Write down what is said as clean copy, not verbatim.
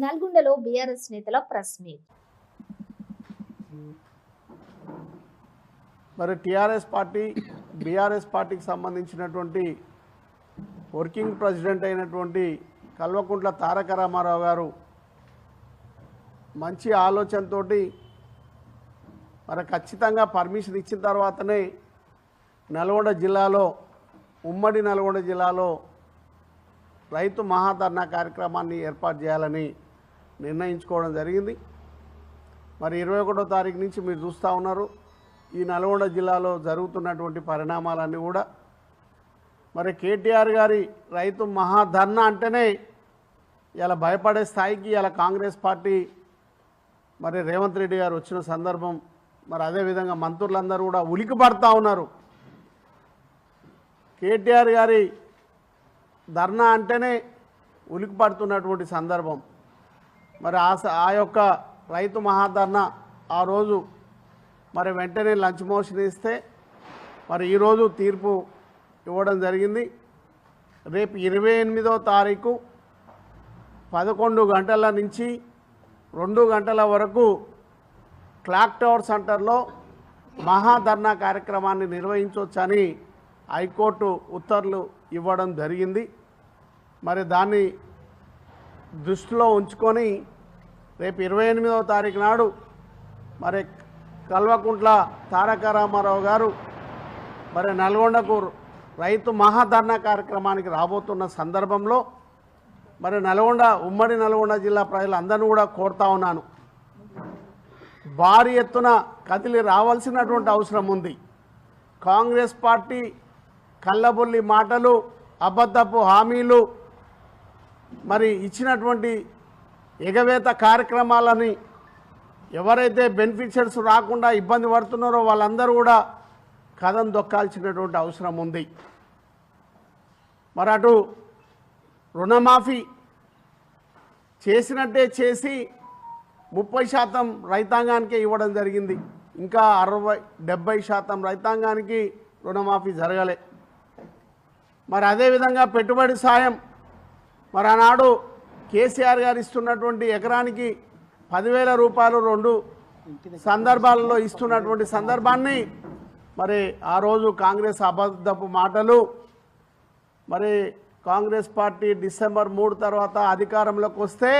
నల్గొండలో బీఆర్ఎస్ నేతల press meet. మరి టీఆర్ఎస్ పార్టీ బీఆర్ఎస్ పార్టీకి సంబంధించినటువంటి వర్కింగ్ ప్రెసిడెంట్ అయినటువంటి కల్వకుంట్ల తారక రామారావు గారు మంచి ఆలోచనతోటి మరి ఖచ్చితంగా పర్మిషన్ ఇచ్చిన తర్వాతనే నల్గొండ జిల్లాలో ఉమ్మడి నల్గొండ జిల్లాలో రైతు మహాధర్నా కార్యక్రమాన్ని ఏర్పాటు చేయాలని నిర్ణయించుకోవడం జరిగింది. మరి 21వ తారీఖు నుంచి మీరు చూస్తూ ఉన్నారు ఈ నల్గొండ జిల్లాలో జరుగుతున్నటువంటి పరిణామాలన్నీ కూడా. మరి కేటీఆర్ గారి రైతు మహాధర్నా అంటేనే ఇలా భయపడే స్థాయికి ఇలా కాంగ్రెస్ పార్టీ మరి రేవంత్ రెడ్డి గారు వచ్చిన సందర్భం, మరి అదేవిధంగా మంత్రులందరూ కూడా ఉలికి పడుతూ ఉన్నారు. కేటీఆర్ గారి ధర్నా అంటేనే ఉలికి పడుతున్నటువంటి సందర్భం. మరి ఆ యొక్క రైతు మహాధర్నా ఆ రోజు మరి వెంటనే లంచ్ మోషన్ ఇస్తే మరి ఈరోజు తీర్పు ఇవ్వడం జరిగింది. రేపు 28వ తారీఖు 11 గంటల నుంచి 2 గంటల వరకు క్లాక్ టవర్ సెంటర్లో మహాధర్నా కార్యక్రమాన్ని నిర్వహించవచ్చని హైకోర్టు ఉత్తర్వులు ఇవ్వడం జరిగింది. మరి దాన్ని దృష్టిలో ఉంచుకొని రేపు 28వ తారీఖు నాడు మరి కల్వకుంట్ల తారక రామారావు గారు మరి నల్గొండకు రైతు మహాధర్నా కార్యక్రమానికి రాబోతున్న సందర్భంలో మరి ఉమ్మడి నల్గొండ జిల్లా ప్రజలందరినీ కూడా కోరుతా ఉన్నాను, భారీ ఎత్తున కదిలి రావాల్సినటువంటి అవసరం ఉంది. కాంగ్రెస్ పార్టీ కళ్ళబొల్లి మాటలు, అబద్ధపు హామీలు, మరి ఇచ్చినటువంటి ఎగవేత కార్యక్రమాలని ఎవరైతే బెనిఫిషియర్స్ రాకుండా ఇబ్బంది పడుతున్నారో వాళ్ళందరూ కూడా కథం దొక్కాల్సినటువంటి అవసరం ఉంది. మరి అటు రుణమాఫీ చేసినట్టే చేసి 30% రైతాంగానికే ఇవ్వడం జరిగింది. ఇంకా 60-70% రైతాంగానికి రుణమాఫీ జరగలే. మరి అదేవిధంగా పెట్టుబడి సాయం మరి ఆనాడు కేసీఆర్ గారు ఇస్తున్నటువంటి ఎకరానికి 10,000 రూపాయలు 2 సందర్భాలలో ఇస్తున్నటువంటి సందర్భాన్ని మరి ఆ రోజు కాంగ్రెస్ అబద్ధపు మాటలు, మరి కాంగ్రెస్ పార్టీ డిసెంబర్ 3 తర్వాత అధికారంలోకి వస్తే